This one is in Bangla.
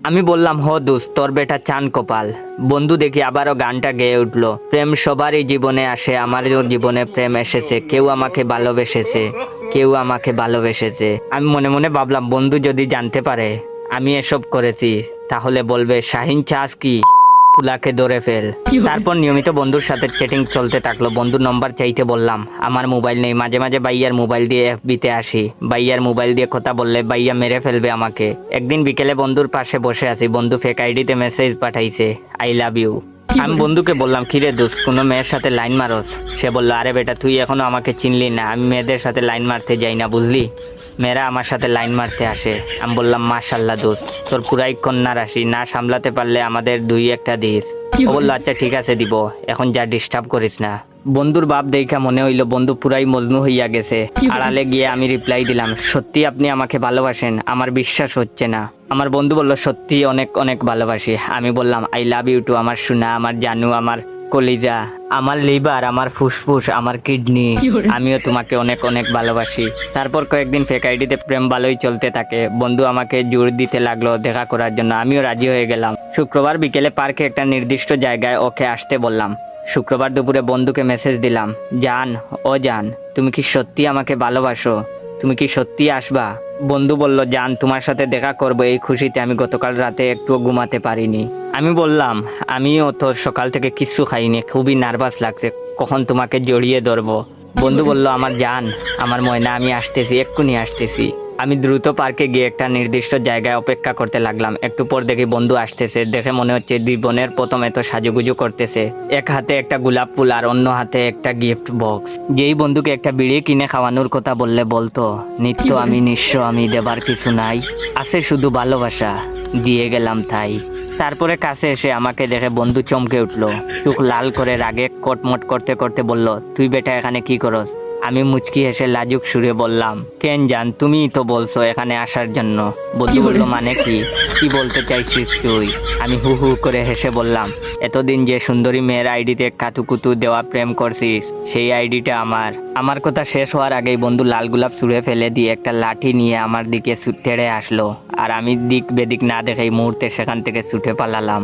আমি বললাম হ দোস্ত, তোর বেটা চান কপাল। বন্ধু দেখি আবারও গানটা গেয়ে উঠলো, প্রেম সবারই জীবনে আসে, আমারও জীবনে প্রেম এসেছে, কেউ আমাকে ভালোবেসেছে, কেউ আমাকে ভালোবেসেছে। আমি মনে মনে ভাবলাম, বন্ধু যদি জানতে পারে আমি এসব করেছি তাহলে বলবে শাহিন চাস কি, পুলাকে ধরে ফেল। তারপর নিয়মিত বন্ধুর সাথে চ্যাটিং চলতে থাকলো। বন্ধুর নম্বর চাইতে বললাম, আমার মোবাইল নেই। মাঝে মাঝে ভাইয়ার মোবাইল দিয়ে এফবিতে আসি, ভাইয়ার মোবাইল দিয়ে কথা বললে ভাইয়া মেরে ফেলবে আমাকে। একদিন বিকেলে বন্ধুর পাশে বসে আছি, বন্ধু ফেক আইডিতে মেসেজ পাঠাইছে, আই লাভ ইউ। আমি বন্ধুকে বললাম, কিরে দোস্ত, কোনো মেয়ের সাথে লাইন মারস? সে বললো, আরে বেটা তুই এখনো আমাকে চিনলি না, আমি মেয়েদের সাথে লাইন মারতে যাই না বুঝলি, মেয়েরা আমার সাথে লাইন মারতে আসে। আমি বললাম, মাশাল্লাহ দোস্ত, তোর পুরাই কন্যা রাশি, না সামলাতে পারলে আমাদের দুই একটা দিস। ও বললো, আচ্ছা ঠিক আছে দিব, এখন যা ডিস্টার্ব করিস না। বন্ধুর বাপ দেখা মনে হইলো বন্ধু পুরাই মজনু হইয়া গেছে। আড়ালে গিয়ে আমি রিপ্লাই দিলাম, সত্যি আপনি আমাকে ভালোবাসেন? আমার বিশ্বাস হচ্ছে না। আমার বন্ধু বলল, সত্যি অনেক অনেক ভালোবাসি। আমি বললাম, আই লাভ ইউ টু আমার সোনা, আমার জানু, আমার কলিজা, আমার লিভার, আমার ফুসফুস, আমার কিডনি, আমিও তোমাকে অনেক অনেক ভালোবাসি। তারপর কয়েকদিন ফেক আইডিতে প্রেম ভালোই চলতে থাকে। বন্ধু আমাকে জোর দিতে লাগলো দেখা করার জন্য, আমিও রাজি হয়ে গেলাম। শুক্রবার বিকেলে পার্কে একটা নির্দিষ্ট জায়গায় ওকে আসতে বললাম। শুক্রবার দুপুরে বন্ধুকে মেসেজ দিলাম, জান ও জান, তুমি কি সত্যি আমাকে ভালোবাসো? তুমি কি সত্যি আসবা? বন্ধু বলল, জান তোমার সাথে দেখা করবো, এই খুশিতে আমি গতকাল রাতে একটুও ঘুমাতে পারিনি। আমি বললাম, আমিও তো সকাল থেকে কিচ্ছু খাইনি, খুবই নার্ভাস লাগছে, কখন তোমাকে জড়িয়ে ধরবো। বন্ধু বলল, আমার জান, আমার ময়না, আমি আসতেছি, এক্ষুনি আসতেছি। আমি দ্রুত পার্কে গিয়ে একটা নির্দিষ্ট জায়গায় অপেক্ষা করতে লাগলাম। একটু পর দেখি বন্ধু আসতেছে, দেখে মনে হচ্ছে জীবনের প্রথম এত সাজুগুজু করতেছে। এক হাতে একটা গোলাপ ফুল আর অন্য হাতে একটা গিফট বক্স। যেই বন্ধুকে একটা বিড়ি কিনে খাওয়ানোর কথা বললে বলতো, নিত্য আমি নিঃস্ব, আমি দেবার কিছু নাই, আছে শুধু ভালোবাসা, দিয়ে গেলাম তাই। তারপরে কাছে এসে আমাকে দেখে বন্ধু চমকে উঠলো, চোখ লাল করে রাগে কটমট করতে করতে বলল, তুই বেটা এখানে কি করস? আমি মুচকি হেসে লাজুক সুরে বললাম, কেন জান, তুমিই তো বলছো এখানে আসার জন্য। বন্ধু বলল, মানে কি, কি বলতে চাইছিস তুই? আমি হু হু করে হেসে বললাম, এতদিন যে সুন্দরী মেয়ের আইডিতে কাতুকুতু দেওয়া প্রেম করছিস, সেই আইডিটা আমার। আমার কথা শেষ হওয়ার আগেই বন্ধু লাল গোলাপ ছুঁড়ে ফেলে দিয়ে একটা লাঠি নিয়ে আমার দিকে তেড়ে আসলো, আর আমি দিক বেদিক না দেখেই মুহূর্তে সেখান থেকে ছুটে পালালাম।